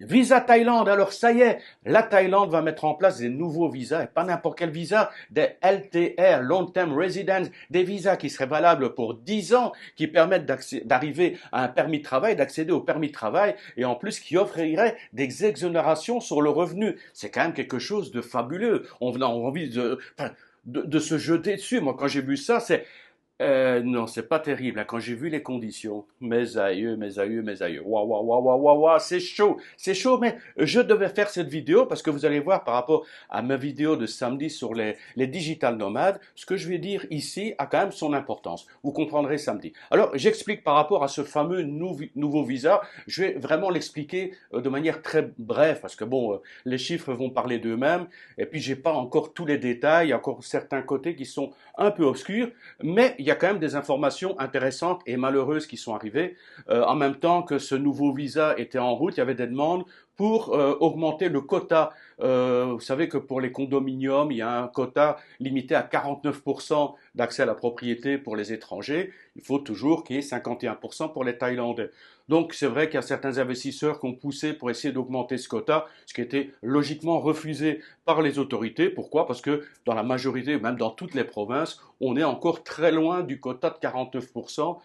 Visa Thaïlande, alors ça y est, la Thaïlande va mettre en place des nouveaux visas, et pas n'importe quel visa, des LTR, Long Term Residence, des visas qui seraient valables pour 10 ans, qui permettent d'arriver à un permis de travail, d'accéder au permis de travail, et en plus qui offriraient des exonérations sur le revenu. C'est quand même quelque chose de fabuleux. On a envie de se jeter dessus. Moi, quand j'ai vu ça, non, c'est pas terrible, hein. Quand j'ai vu les conditions, mes aïeux, mes aïeux, mes aïeux, waouh, waouh, waouh, waouh, waouh, waouh, c'est chaud, mais je devais faire cette vidéo parce que vous allez voir par rapport à ma vidéo de samedi sur les digital nomades, ce que je vais dire ici a quand même son importance. Vous comprendrez samedi. Alors, j'explique par rapport à ce fameux nouveau visa, je vais vraiment l'expliquer de manière très brève parce que bon, les chiffres vont parler d'eux-mêmes et puis j'ai pas encore tous les détails, il y a encore certains côtés qui sont un peu obscurs, mais il y a quand même des informations intéressantes et malheureuses qui sont arrivées. En même temps que ce nouveau visa était en route, il y avait des demandes pour augmenter le quota. Vous savez que pour les condominiums, il y a un quota limité à 49% d'accès à la propriété pour les étrangers. Il faut toujours qu'il y ait 51% pour les Thaïlandais. Donc c'est vrai qu'il y a certains investisseurs qui ont poussé pour essayer d'augmenter ce quota, ce qui était logiquement refusé par les autorités. Pourquoi? Parce que dans la majorité, même dans toutes les provinces, on est encore très loin du quota de 49%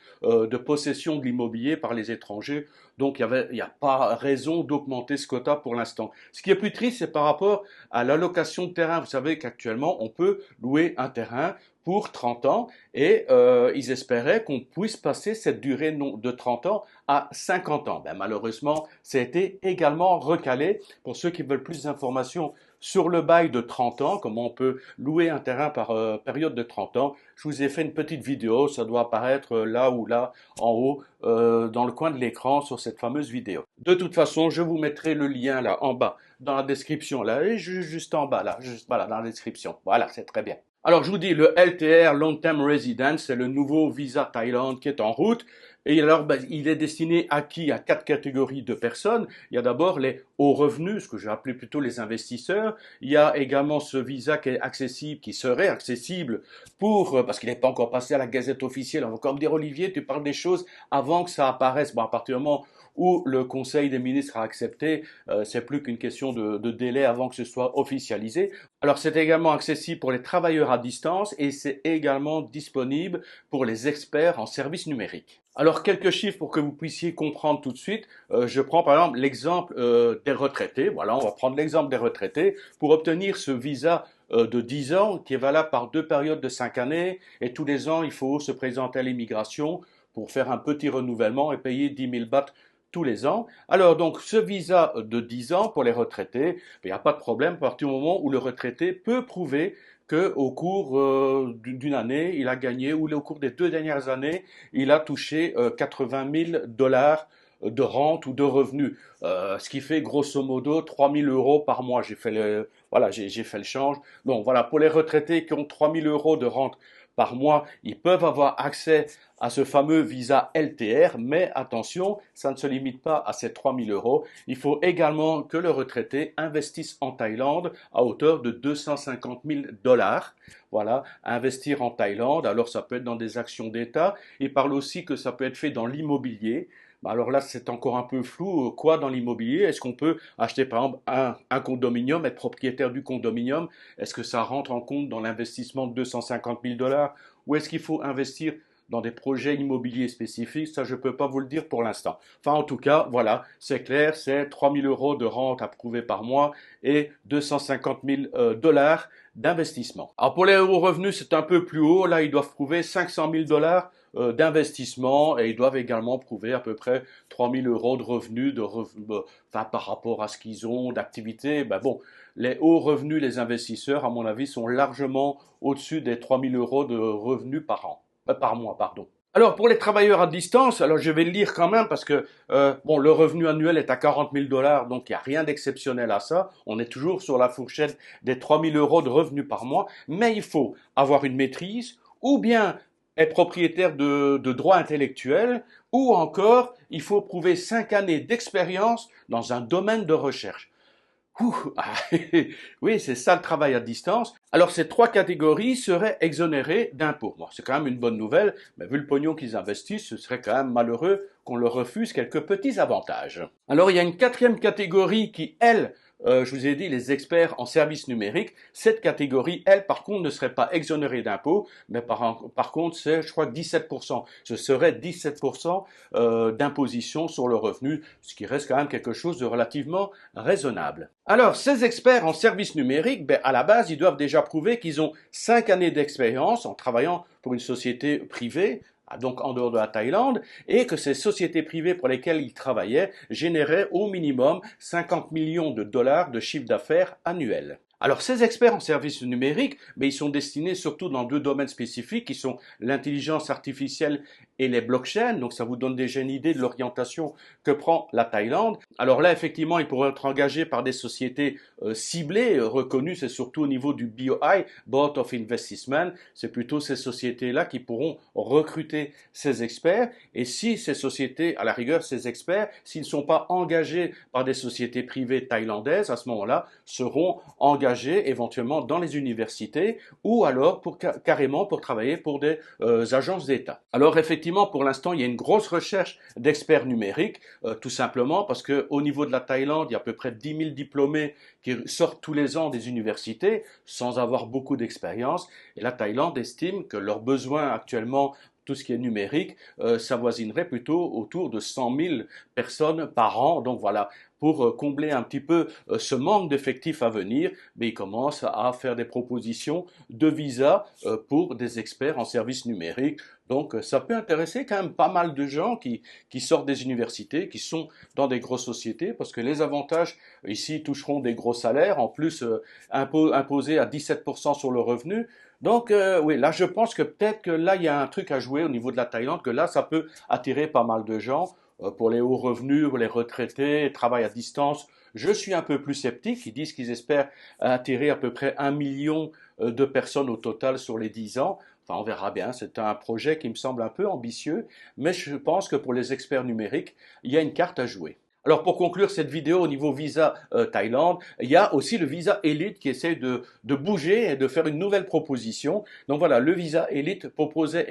de possession de l'immobilier par les étrangers. Donc il n'y a pas raison d'augmenter ce quota pour l'instant. Ce qui est plus triste, c'est par rapport à l'allocation de terrain. Vous savez qu'actuellement, on peut louer un terrain pour 30 ans et ils espéraient qu'on puisse passer cette durée de 30 ans à 50 ans. Ben, malheureusement, ça a été également recalé. Pour ceux qui veulent plus d'informations sur le bail de 30 ans, comment on peut louer un terrain par période de 30 ans, je vous ai fait une petite vidéo, ça doit apparaître là ou là en haut dans le coin de l'écran sur cette fameuse vidéo. De toute façon, je vous mettrai le lien là en bas dans la description là et juste en bas là, juste voilà dans la description. Voilà, c'est très bien. Alors, je vous dis, le LTR, Long Term Residence, c'est le nouveau visa Thaïlande qui est en route. Et alors, ben, il est destiné à qui? À quatre catégories de personnes. Il y a d'abord les hauts revenus, ce que j'ai appelé plutôt les investisseurs. Il y a également ce visa qui est accessible, qui serait accessible pour, parce qu'il n'est pas encore passé à la Gazette officielle. On va encore me dire, Olivier, tu parles des choses avant que ça apparaisse. Bon, à partir du moment où le Conseil des ministres a accepté, c'est plus qu'une question de délai avant que ce soit officialisé. Alors c'est également accessible pour les travailleurs à distance et c'est également disponible pour les experts en services numériques. Alors quelques chiffres pour que vous puissiez comprendre tout de suite. Je prends par exemple l'exemple des retraités. Voilà, on va prendre l'exemple des retraités. Pour obtenir ce visa de 10 ans qui est valable par deux périodes de 5 années et tous les ans il faut se présenter à l'immigration pour faire un petit renouvellement et payer 10 000 bahts tous les ans. Alors donc ce visa de 10 ans pour les retraités, il n'y a pas de problème à partir du moment où le retraité peut prouver qu'au cours d'une année, il a gagné, ou au cours des 2 dernières années, il a touché 80 000 dollars de rente ou de revenus, ce qui fait grosso modo 3 000 euros par mois. Voilà, j'ai fait le change. Donc voilà, pour les retraités qui ont 3 000 euros de rente par mois, ils peuvent avoir accès à ce fameux visa LTR, mais attention, ça ne se limite pas à ces 3 000 euros. Il faut également que le retraité investisse en Thaïlande à hauteur de 250 000 dollars. Voilà, investir en Thaïlande, alors ça peut être dans des actions d'État. Il parle aussi que ça peut être fait dans l'immobilier. Alors là, c'est encore un peu flou. Quoi dans l'immobilier? Est-ce qu'on peut acheter par exemple un condominium, être propriétaire du condominium? Est-ce que ça rentre en compte dans l'investissement de 250 000 dollars? Ou est-ce qu'il faut investir dans des projets immobiliers spécifiques? Ça, je ne peux pas vous le dire pour l'instant. Enfin, en tout cas, voilà, c'est clair, c'est 3 000 euros de rente approuvée par mois et 250 000 dollars d'investissement. Alors pour les hauts revenus, c'est un peu plus haut. Là, ils doivent prouver 500 000 dollars d'investissement et ils doivent également prouver à peu près 3 000 euros de revenus, enfin, par rapport à ce qu'ils ont d'activité. Ben bon, les hauts revenus, les investisseurs, à mon avis, sont largement au-dessus des 3 000 euros de revenus par an, par mois, pardon. Alors pour les travailleurs à distance, alors je vais le lire quand même parce que bon, le revenu annuel est à 40 000 dollars, donc il n'y a rien d'exceptionnel à ça. On est toujours sur la fourchette des 3 000 euros de revenus par mois, mais il faut avoir une maîtrise ou bien être propriétaire de droits intellectuels ou encore il faut prouver 5 années d'expérience dans un domaine de recherche. Ouh, ah, oui, c'est ça le travail à distance. Alors ces trois catégories seraient exonérées d'impôts. Bon, c'est quand même une bonne nouvelle, mais vu le pognon qu'ils investissent, ce serait quand même malheureux qu'on leur refuse quelques petits avantages. Alors il y a une quatrième catégorie qui, elle, je vous ai dit, les experts en services numériques. Cette catégorie, elle, par contre, ne serait pas exonérée d'impôts, mais par contre, c'est, je crois, 17%. Ce serait 17% d'imposition sur le revenu, ce qui reste quand même quelque chose de relativement raisonnable. Alors, ces experts en services numériques, à la base, ils doivent déjà prouver qu'ils ont 5 années d'expérience en travaillant pour une société privée, donc en dehors de la Thaïlande, et que ces sociétés privées pour lesquelles ils travaillaient généraient au minimum 50 millions de dollars de chiffre d'affaires annuel. Alors ces experts en services numériques, ils sont destinés surtout dans deux domaines spécifiques qui sont l'intelligence artificielle et les blockchains, donc ça vous donne déjà une idée de l'orientation que prend la Thaïlande. Alors là, effectivement, ils pourraient être engagés par des sociétés ciblées, reconnues, c'est surtout au niveau du BOI, Board of Investment, c'est plutôt ces sociétés-là qui pourront recruter ces experts, et si ces sociétés, à la rigueur, ces experts, s'ils ne sont pas engagés par des sociétés privées thaïlandaises, à ce moment-là, seront engagés éventuellement dans les universités ou alors carrément pour travailler pour des agences d'État. Alors effectivement, pour l'instant, il y a une grosse recherche d'experts numériques, tout simplement parce qu'au niveau de la Thaïlande, il y a à peu près 10 000 diplômés qui sortent tous les ans des universités sans avoir beaucoup d'expérience. Et la Thaïlande estime que leurs besoins actuellement, tout ce qui est numérique, s'avoisinerait plutôt autour de 100 000 personnes par an. Donc voilà, pour combler un petit peu ce manque d'effectifs à venir, ils commencent à faire des propositions de visa pour des experts en services numériques. Donc ça peut intéresser quand même pas mal de gens qui sortent des universités, qui sont dans des grosses sociétés, parce que les avantages ici toucheront des gros salaires, en plus imposés à 17% sur le revenu. Donc oui, là je pense que peut-être que là il y a un truc à jouer au niveau de la Thaïlande, que là ça peut attirer pas mal de gens. Pour les hauts revenus, pour les retraités, travail à distance, je suis un peu plus sceptique. Ils disent qu'ils espèrent attirer à peu près 1 million de personnes au total sur les 10 ans. Enfin, on verra bien. C'est un projet qui me semble un peu ambitieux, mais je pense que pour les experts numériques, il y a une carte à jouer. Alors pour conclure cette vidéo au niveau visa Thaïlande, il y a aussi le visa Elite qui essaie de bouger et de faire une nouvelle proposition. Donc voilà, le visa Elite proposerait,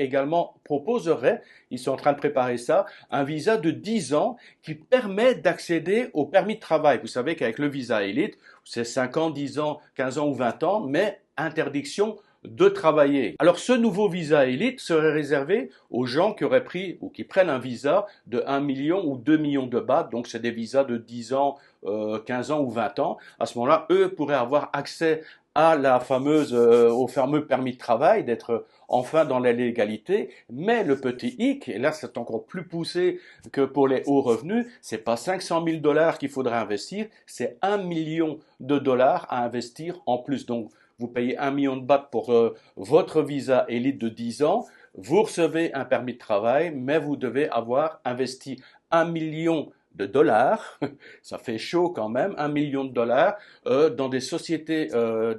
ils sont en train de préparer ça, un visa de 10 ans qui permet d'accéder au permis de travail. Vous savez qu'avec le visa Elite, c'est 5 ans, 10 ans, 15 ans ou 20 ans, mais interdiction de travailler. Alors ce nouveau visa élite serait réservé aux gens qui auraient pris ou qui prennent un visa de 1 million ou 2 millions de bahts, donc c'est des visas de 10 ans, 15 ans ou 20 ans. À ce moment-là, eux pourraient avoir accès à au fameux permis de travail, d'être enfin dans la légalité, mais le petit hic, et là c'est encore plus poussé que pour les hauts revenus, c'est pas 500 000 dollars qu'il faudrait investir, c'est 1 million de dollars à investir en plus. Donc vous payez 1 million de bahts pour votre visa élite de 10 ans, vous recevez un permis de travail, mais vous devez avoir investi 1 million de dollars, ça fait chaud quand même, 1 million de dollars dans des sociétés,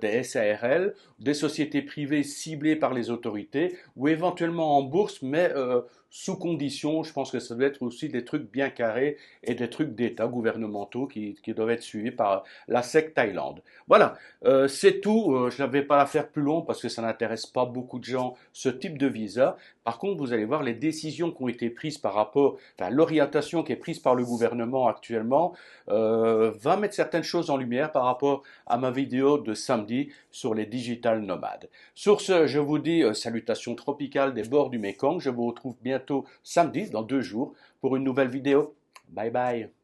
des SARL, des sociétés privées ciblées par les autorités, ou éventuellement en bourse, mais sous condition. Je pense que ça doit être aussi des trucs bien carrés et des trucs d'État gouvernementaux qui doivent être suivis par la SEC Thaïlande. Voilà, c'est tout. Je n'avais pas à faire plus long parce que ça n'intéresse pas beaucoup de gens, ce type de visa. Par contre, vous allez voir les décisions qui ont été prises par rapport, enfin l'orientation qui est prise par le gouvernement actuellement va mettre certaines choses en lumière par rapport à ma vidéo de samedi sur les digital nomades. Sur ce, je vous dis salutations tropicales des bords du Mekong. Je vous retrouve bientôt samedi, dans 2 jours, pour une nouvelle vidéo. Bye bye.